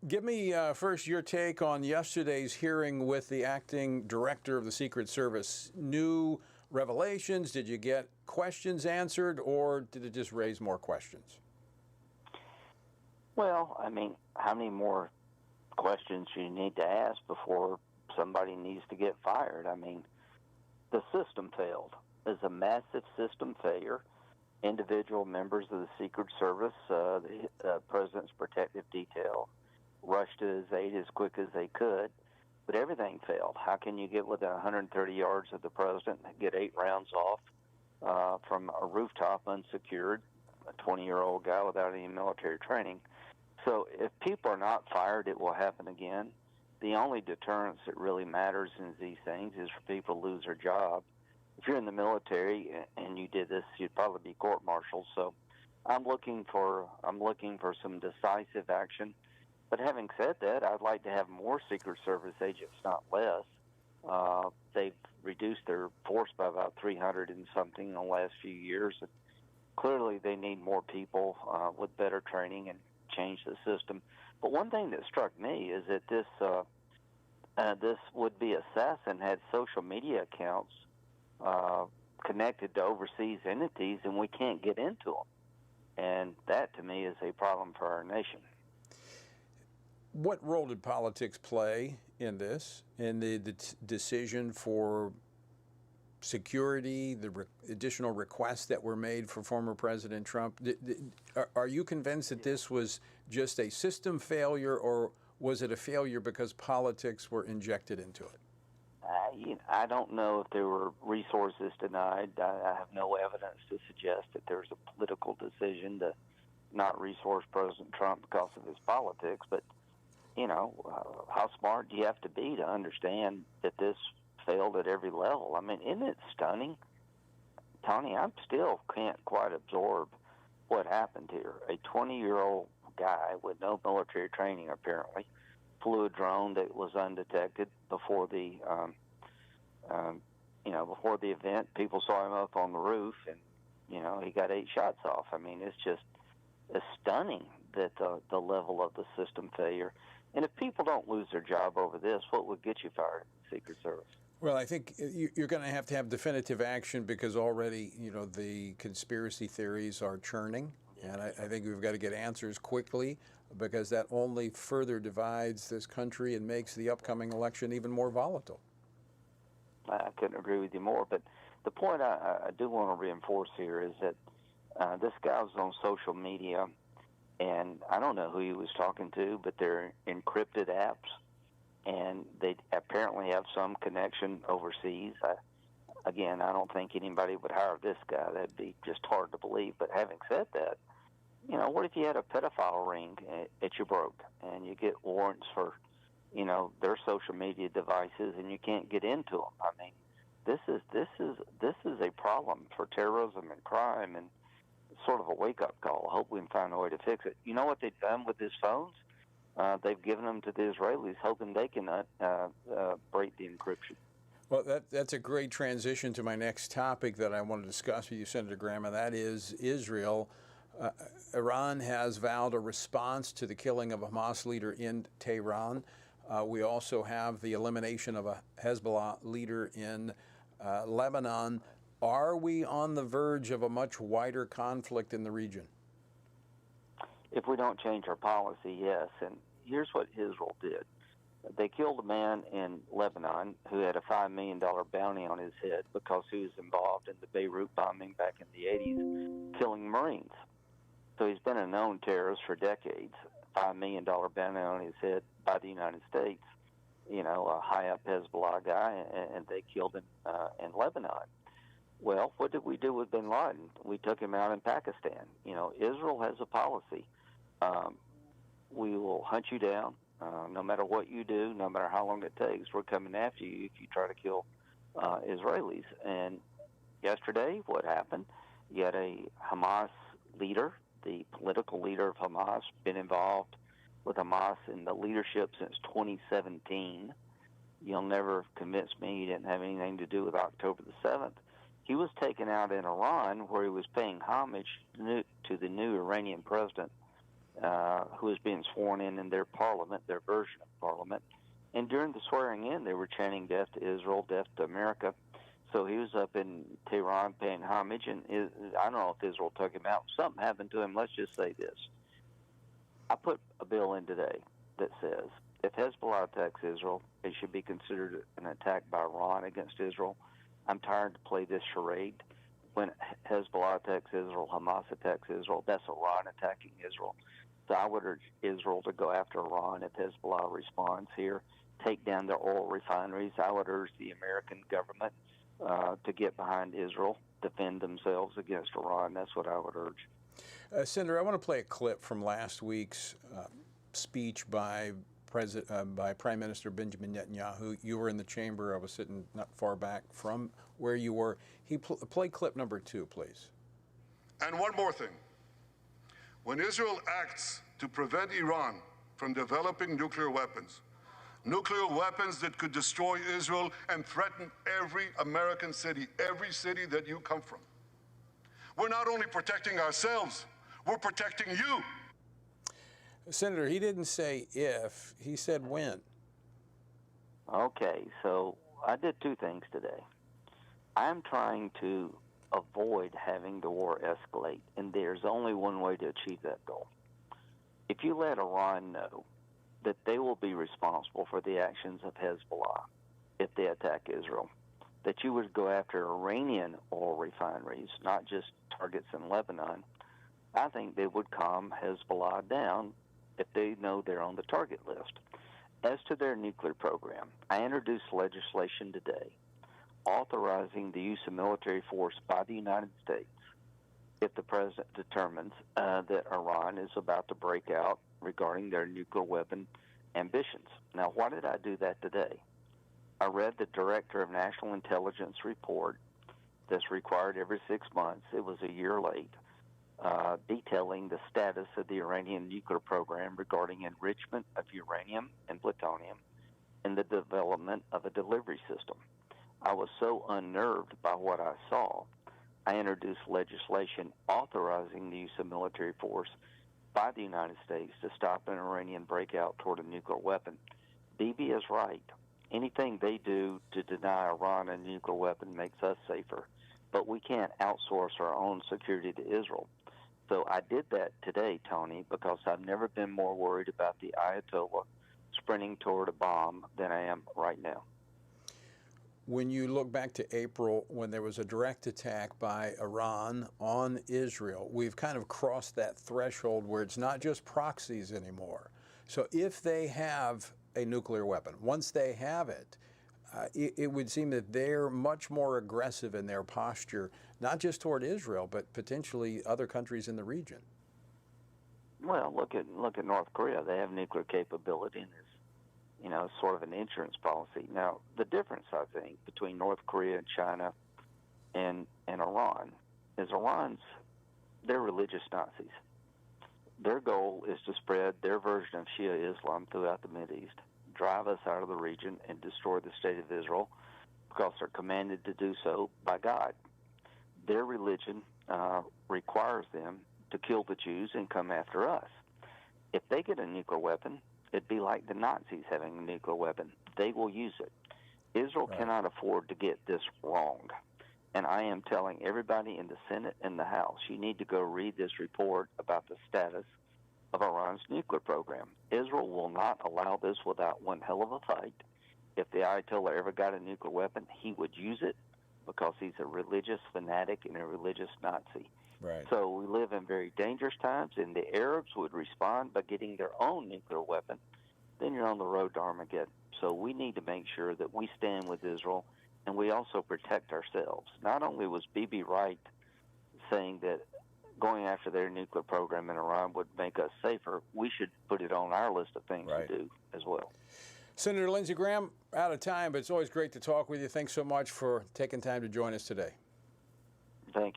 Give me first your take on yesterday's hearing with the acting director of the Secret Service. New revelations? Did you get questions answered, or did it just raise more questions? Well, I mean, how many more questions do you need to ask before somebody needs to get fired? I mean, the system failed. It's a massive system failure. Individual members of the Secret Service, the President's Protective Detail, rushed to his aid as quick as they could, but everything failed. How can you get within 130 yards of the President and get 8 rounds off from a rooftop unsecured, a 20-year-old guy without any military training? So if people are not fired, it will happen again. The only deterrence that really matters in these things is for people to lose their job. If you're in the military and you did this, you'd probably be court-martialed. So I'm looking for some decisive action. But having said that, I'd like to have more Secret Service agents, not less. They've reduced their force by about 300 and something in the last few years. And clearly, they need more people with better training and change the system. But one thing that struck me is that this would-be assassin had social media accounts connected to overseas entities, and we can't get into them. And that, to me, is a problem for our nation. What role did politics play in this, in the decision for security, the additional requests that were made for former President Trump? Are you convinced that this was just a system failure, or was it a failure because politics were injected into it? I don't know if there were resources denied. I have no evidence to suggest that there's a political decision to not resource President Trump because of his politics. But, you know, how smart do you have to be to understand that this failed at every level? I mean, isn't it stunning? Tony, I still can't quite absorb what happened here. A 20-year-old guy with no military training, apparently, flew a drone that was undetected before the, before the event. People saw him up on the roof, and he got 8 shots off. I mean, it's stunning that the level of the system failure. And if people don't lose their job over this, what would get you fired in the Secret Service? Well, I think you're going to have definitive action, because already, the conspiracy theories are churning. And I think we've got to get answers quickly, because that only further divides this country and makes the upcoming election even more volatile. I couldn't agree with you more. But the point I do want to reinforce here is that this guy was on social media, and I don't know who he was talking to, but they're encrypted apps, and they apparently have some connection overseas. Again, I don't think anybody would hire this guy. That'd be just hard to believe. But having said that, what if you had a pedophile ring at your broke, and you get warrants for, their social media devices, and you can't get into them? I mean, this is a problem for terrorism and crime, and sort of a wake-up call. I hope we can find a way to fix it. You know what they've done with his phones? They've given them to the Israelis, hoping they can break the encryption. Well, that's a great transition to my next topic that I want to discuss with you, Senator Graham, and that is Israel. Iran has vowed a response to the killing of a Hamas leader in Tehran. We also have the elimination of a Hezbollah leader in Lebanon. Are we on the verge of a much wider conflict in the region? If we don't change our policy, yes. And here's what Israel did. They killed a man in Lebanon who had a $5 million bounty on his head because he was involved in the Beirut bombing back in the 80s, killing Marines. So he's been a known terrorist for decades. $5 million bounty on his head by the United States. A high-up Hezbollah guy, and they killed him in Lebanon. Well, what did we do with bin Laden? We took him out in Pakistan. Israel has a policy. We will hunt you down. No matter what you do, no matter how long it takes, we're coming after you if you try to kill Israelis. And yesterday, what happened? You had a Hamas leader, the political leader of Hamas, been involved with Hamas in the leadership since 2017. You'll never convince me he didn't have anything to do with October the 7th. He was taken out in Iran, where he was paying homage to the new Iranian president, who was being sworn in their parliament, their version of parliament. And during the swearing in, they were chanting death to Israel, death to America. So he was up in Tehran paying homage, and I don't know if Israel took him out. Something happened to him. Let's just say this. I put a bill in today that says if Hezbollah attacks Israel, it should be considered an attack by Iran against Israel. I'm tired to play this charade. When Hezbollah attacks Israel, Hamas attacks Israel, that's Iran attacking Israel. So I would urge Israel to go after Iran if Hezbollah responds here, take down their oil refineries. I would urge the American government to get behind Israel, defend themselves against Iran. That's what I would urge. Senator, I want to play a clip from last week's speech by Prime Minister Benjamin Netanyahu. You were in the chamber. I was sitting not far back from where you were. Play clip number 2, please. And one more thing. When Israel acts to prevent Iran from developing nuclear weapons that could destroy Israel and threaten every American city, every city that you come from, we're not only protecting ourselves, we're protecting you. Senator, he didn't say if, he said when. Okay, so I did 2 things today. I'm trying to avoid having the war escalate, and there's only one way to achieve that goal. If you let Iran know that they will be responsible for the actions of Hezbollah if they attack Israel, that you would go after Iranian oil refineries, not just targets in Lebanon, I think they would calm Hezbollah down if they know they're on the target list. As to their nuclear program, I introduced legislation today authorizing the use of military force by the United States if the president determines that Iran is about to break out regarding their nuclear weapon ambitions. Now, why did I do that today? I read the Director of National Intelligence report that's required every 6 months. It was a year late, detailing the status of the Iranian nuclear program regarding enrichment of uranium and plutonium and the development of a delivery system. I was so unnerved by what I saw, I introduced legislation authorizing the use of military force by the United States to stop an Iranian breakout toward a nuclear weapon. Bibi is right. Anything they do to deny Iran a nuclear weapon makes us safer, but we can't outsource our own security to Israel. So I did that today, Tony, because I've never been more worried about the Ayatollah sprinting toward a bomb than I am right now. When you look back to April, when there was a direct attack by Iran on Israel, we've kind of crossed that threshold where it's not just proxies anymore. So if they have a nuclear weapon, once they have it, it would seem that they're much more aggressive in their posture, not just toward Israel, but potentially other countries in the region. Well, look at North Korea. They have nuclear capability, and it's sort of an insurance policy. Now, the difference, I think, between North Korea and China and Iran is they're religious Nazis. Their goal is to spread their version of Shia Islam throughout the Mideast, drive us out of the region, and destroy the state of Israel because they're commanded to do so by God. Their religion requires them to kill the Jews and come after us. If they get a nuclear weapon, it'd be like the Nazis having a nuclear weapon. They will use it. Israel cannot afford to get this wrong. And I am telling everybody in the Senate and the House, you need to go read this report about the status of Iran's nuclear program. Israel will not allow this without one hell of a fight. If the Ayatollah ever got a nuclear weapon, he would use it because he's a religious fanatic and a religious Nazi. Right. So we live in very dangerous times, and the Arabs would respond by getting their own nuclear weapon. Then you're on the road to Armageddon. So we need to make sure that we stand with Israel, and we also protect ourselves. Not only was Bibi right saying that going after their nuclear program in Iran would make us safer, we should put it on our list of things to do as well. Senator Lindsey Graham, out of time, but it's always great to talk with you. Thanks so much for taking time to join us today. Thank you.